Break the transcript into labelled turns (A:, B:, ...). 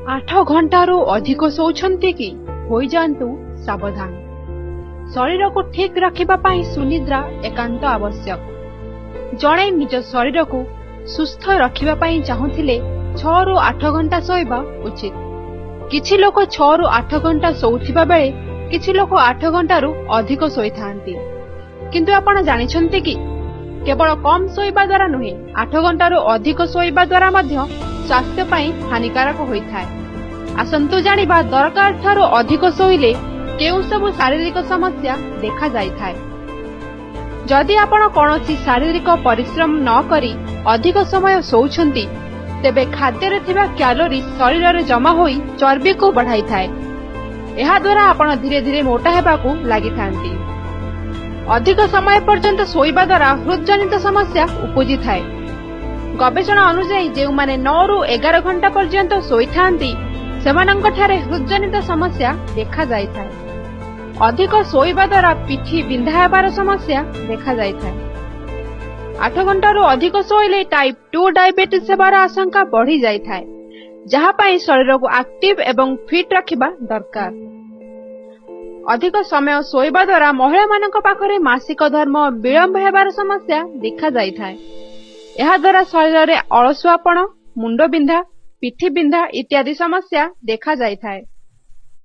A: 8 घंटारू अधिक शोउछन्ति कि होई जांतु सावधान। शरीर को ठीक रखिबा पाई सुनिद्रा एकांत आवश्यक। जणे निज शरीर को सुस्थ रखिबा पाई चाहुथिले 6 रु 8 घंटा सोइबा उचित। किछि लोक 6 रु 8 घंटा सोउथिबा बेले किछि लोक 8 घंटारू अधिक सोइथांती। किंतु आपण जानिछन्ति कि केवल कम सोइबा द्वारा नुहे 8 घंटारू अधिक सोइबा द्वारा मध्य स्वास्थ्य पाई हानिकारक होइथाय। आसंतु जानिबा दरकार ठारू अधिक सोइले केउ सब शारीरिक समस्या देखा जाइथाय। जदि आपण कोनोसी शारीरिक परिश्रम न करी अधिक समय सोउछन्ति तेबे खाद्य थिबा क्यालोरी शरीर रे जमा होई चर्बी को बढ़ाई थाए। एहा द्वारा आपण धीरे धीरे मोटा हेबाकू लागि थांती। अधिक समय पर्यंत सोइबा द्वारा हृदजनित समस्या उपजी थाए। गवेषणा अनुसार जे माने 9 रु 11 घंटा पर्यंत सोई थांती सेमानंक ठारे हृदजनित समस्या देखा जाई थाए। अधिक सोइबा द्वारा पिठी बिंधा हेबार समस्या देखा जाई थाए। 8 घंटारू अधिक सोइले टाइप 2 डायबिटीज हेबार आशंका बढ़ी जाई थाए, जहा पाई शरीर को एक्टिव एवं फिट रखिबा दरकार। अधिक समय सोइबा द्वारा महिला मानक पाखरे मासिक धर्म विलंब हेबार समस्या देखा जाई थाए। एहा द्वारा शरीर रे अलसुआपण, मुंड बिंधा, पिठी बिंधा इत्यादि समस्या देखा जाई थाए।